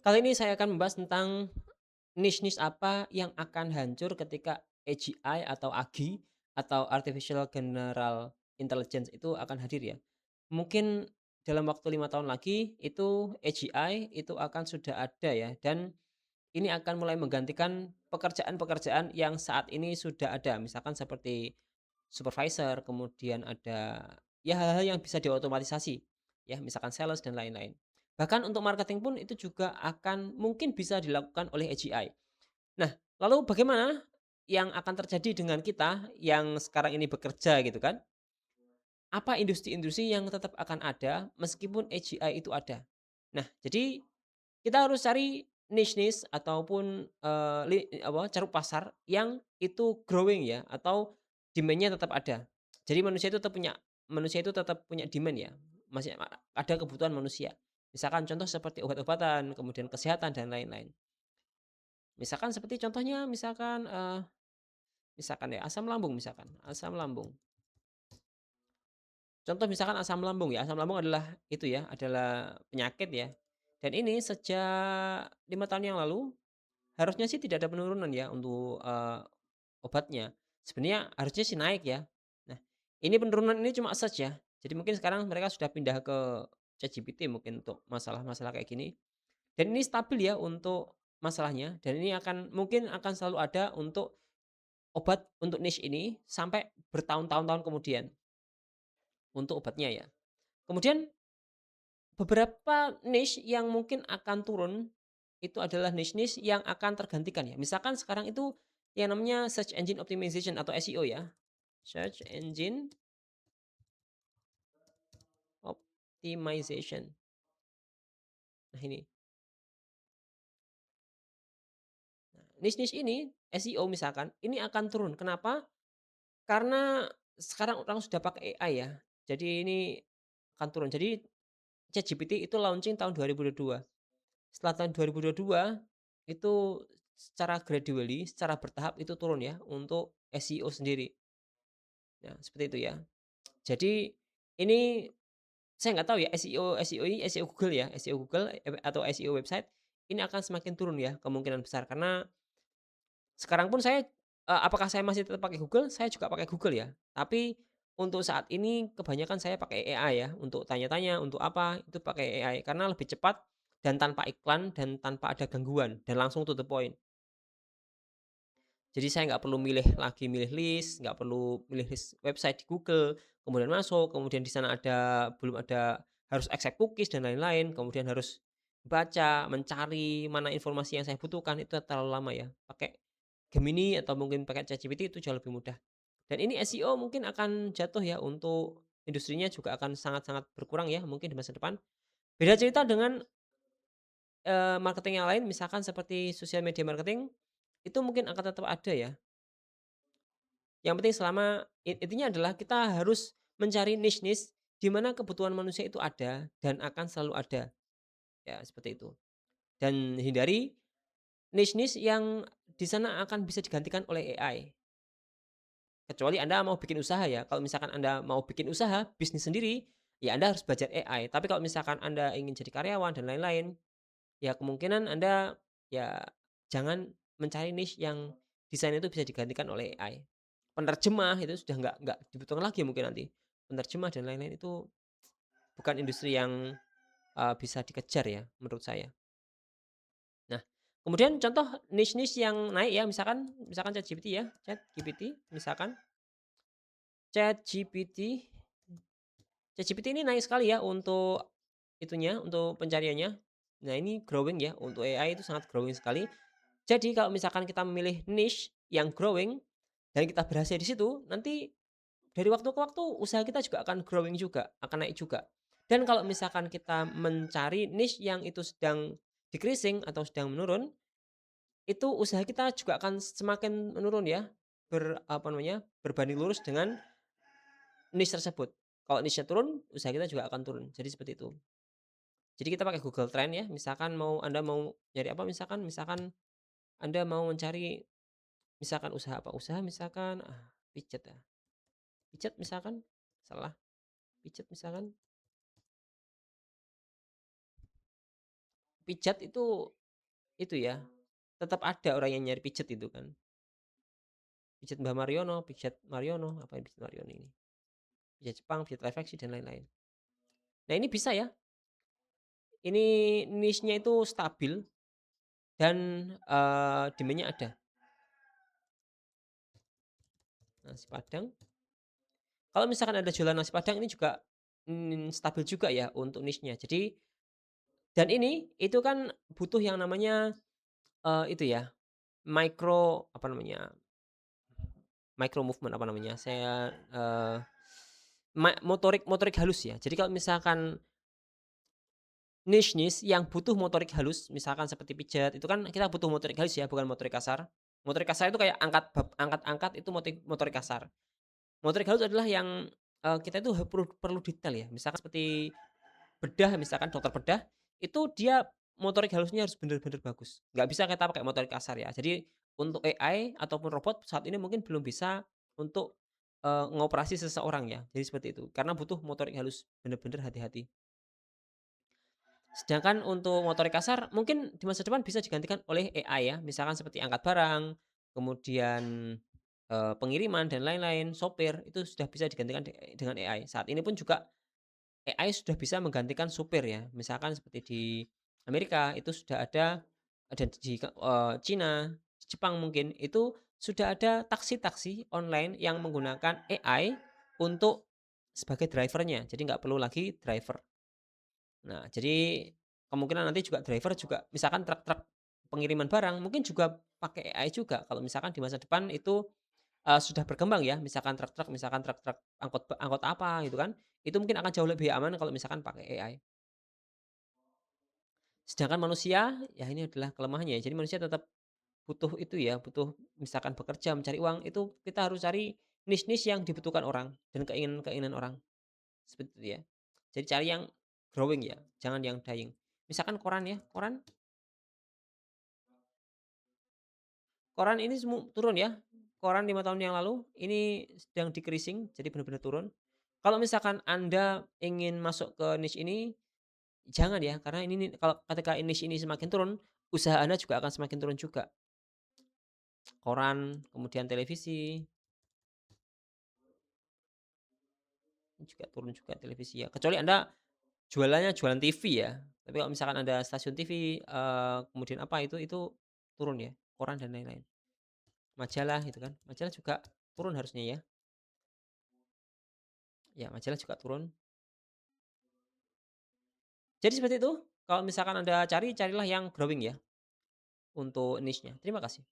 Kali ini saya akan membahas tentang niche-niche apa yang akan hancur ketika AGI atau AGI atau Artificial General Intelligence itu akan hadir ya. Mungkin dalam waktu 5 tahun lagi itu AGI itu akan sudah ada ya, dan ini akan mulai menggantikan pekerjaan-pekerjaan yang saat ini sudah ada. Misalkan seperti supervisor, kemudian ada ya hal-hal yang bisa diotomatisasi, ya misalkan sales dan lain-lain. Bahkan untuk marketing pun itu juga akan mungkin bisa dilakukan oleh AGI. Nah, lalu bagaimana yang akan terjadi dengan kita yang sekarang ini bekerja gitu kan? Apa industri-industri yang tetap akan ada meskipun AGI itu ada? Nah, jadi kita harus cari niche-niche ataupun, ceruk pasar yang itu growing ya, atau demand-nya tetap ada. Jadi manusia itu tetap punya demand ya, masih ada kebutuhan manusia. Misalkan contoh seperti obat-obatan, kemudian kesehatan dan lain-lain. Misalkan seperti contohnya misalkan ya asam lambung. Contoh misalkan asam lambung ya, asam lambung adalah itu ya, adalah penyakit ya, dan ini sejak 5 tahun yang lalu harusnya sih tidak ada penurunan ya untuk, obatnya. Sebenarnya harusnya sih naik ya. Nah, ini penurunan ini cuma search ya. Jadi mungkin sekarang mereka sudah pindah ke ChatGPT mungkin untuk masalah-masalah kayak gini. Dan ini stabil ya untuk masalahnya, dan ini mungkin akan selalu ada untuk obat untuk niche ini sampai bertahun-tahun kemudian untuk obatnya ya. Kemudian beberapa niche yang mungkin akan turun, itu adalah niche-niche yang akan tergantikan ya. Misalkan sekarang itu yang namanya search engine optimization atau SEO ya. Search engine optimization. Nah ini, niche-niche ini, SEO misalkan, ini akan turun. Kenapa? Karena sekarang orang sudah pakai AI ya. Jadi ini akan turun. Jadi ChatGPT itu launching tahun 2022. Setelah tahun 2022 itu secara gradually, secara bertahap itu turun ya untuk SEO sendiri. Nah, seperti itu ya. Jadi ini saya nggak tahu ya SEO ini SEO Google ya, SEO Google atau SEO website ini akan semakin turun ya kemungkinan besar karena sekarang pun saya, apakah saya masih tetap pakai Google? Saya juga pakai Google ya. Tapi untuk saat ini kebanyakan saya pakai AI ya, untuk tanya-tanya, untuk apa, itu pakai AI karena lebih cepat dan tanpa iklan dan tanpa ada gangguan dan langsung to the point. Jadi saya nggak perlu milih list, nggak perlu milih list website di Google, kemudian masuk, kemudian di sana belum ada harus accept cookies dan lain-lain, kemudian harus baca, mencari mana informasi yang saya butuhkan, itu terlalu lama ya. Pakai Gemini atau mungkin pakai ChatGPT itu jauh lebih mudah. Dan ini SEO mungkin akan jatuh ya untuk industrinya juga akan sangat-sangat berkurang ya mungkin di masa depan. Beda cerita dengan, marketing yang lain misalkan seperti sosial media marketing, itu mungkin akan tetap ada ya. Yang penting selama intinya adalah kita harus mencari niche-niche di mana kebutuhan manusia itu ada dan akan selalu ada, ya seperti itu. Dan hindari niche-niche yang di sana akan bisa digantikan oleh AI. Kecuali Anda mau bikin usaha ya, kalau misalkan Anda mau bikin usaha, bisnis sendiri, ya Anda harus belajar AI. Tapi kalau misalkan Anda ingin jadi karyawan dan lain-lain, ya kemungkinan Anda ya jangan mencari niche yang desain itu bisa digantikan oleh AI. Penerjemah itu sudah nggak dibutuhkan lagi mungkin nanti. Penerjemah dan lain-lain itu bukan industri yang, bisa dikejar ya menurut saya. Nah, kemudian contoh niche-niche yang naik ya misalkan misalkan ChatGPT ya, ChatGPT misalkan. ChatGPT ChatGPT ini naik sekali ya untuk itunya, untuk pencariannya. Nah, ini growing ya, untuk AI itu sangat growing sekali. Jadi kalau misalkan kita memilih niche yang growing dan kita berhasil di situ, nanti dari waktu ke waktu usaha kita juga akan growing juga, akan naik juga. Dan kalau misalkan kita mencari niche yang itu sedang decreasing atau sedang menurun, itu usaha kita juga akan semakin menurun ya, apa namanya, berbanding lurus dengan niche tersebut. Kalau niche-nya turun, usaha kita juga akan turun. Jadi seperti itu. Jadi kita pakai Google Trend ya, misalkan Anda mau nyari apa misalkan Anda mau mencari misalkan usaha apa, usaha misalkan, pijet ya, pijet misalkan, salah, pijet misalkan, pijat itu ya, tetap ada orang yang nyari pijet itu kan. Pijat Mbah Mariono, pijat Mariono, apa yang pijat Mariono ini? Pijat Jepang, pijat live action dan lain-lain. Nah ini bisa ya, ini niche-nya itu stabil dan, demand-nya ada. Nasi Padang, kalau misalkan ada jualan nasi Padang ini juga, stabil juga ya untuk niche-nya. Jadi dan ini, itu kan butuh yang namanya, itu ya, apa namanya, micro movement apa namanya, motorik motorik halus ya. Jadi kalau misalkan niche-niche yang butuh motorik halus, misalkan seperti pijat, itu kan kita butuh motorik halus ya, bukan motorik kasar. Motorik kasar itu kayak angkat-angkat itu motorik kasar. Motorik halus adalah yang, kita itu perlu perlu detail ya, misalkan seperti bedah, misalkan dokter bedah, itu dia motorik halusnya harus bener-bener bagus, nggak bisa kita pakai motorik kasar ya. Jadi untuk AI ataupun robot saat ini mungkin belum bisa untuk, ngoperasi seseorang ya, jadi seperti itu. Karena butuh motorik halus, bener-bener hati-hati. Sedangkan untuk motorik kasar mungkin di masa depan bisa digantikan oleh AI ya, misalkan seperti angkat barang, kemudian, pengiriman dan lain-lain, sopir, itu sudah bisa digantikan dengan AI. Saat ini pun juga AI sudah bisa menggantikan supir ya, misalkan seperti di Amerika itu sudah ada dan di Cina, Jepang mungkin, itu sudah ada taksi-taksi online yang menggunakan AI untuk sebagai driver-nya, jadi nggak perlu lagi driver. Nah, jadi kemungkinan nanti juga driver juga misalkan truk-truk pengiriman barang mungkin juga pakai AI juga kalau misalkan di masa depan itu, sudah berkembang ya, misalkan truk-truk angkot angkot apa gitu kan, itu mungkin akan jauh lebih aman kalau misalkan pakai AI. Sedangkan manusia, ya ini adalah kelemahannya ya, jadi manusia tetap butuh itu ya, butuh misalkan bekerja mencari uang, itu kita harus cari niche-niche yang dibutuhkan orang dan keinginan-keinginan orang, seperti itu ya. Jadi cari yang growing ya, jangan yang dying. Misalkan koran ya, koran koran ini turun ya, koran 5 tahun yang lalu, ini sedang decreasing, jadi benar-benar turun. Kalau misalkan Anda ingin masuk ke niche ini, jangan ya, karena ini nih kalau ketika niche ini semakin turun, usaha Anda juga akan semakin turun juga. Koran, kemudian televisi, juga turun juga televisi ya, kecuali Anda jualannya jualan TV ya. Tapi kalau misalkan ada stasiun TV, kemudian apa itu turun ya, koran dan lain-lain. Majalah gitu kan, majalah juga turun harusnya ya. Ya majalah juga turun. Jadi seperti itu, kalau misalkan Anda cari, carilah yang growing ya, untuk niche-nya. Terima kasih.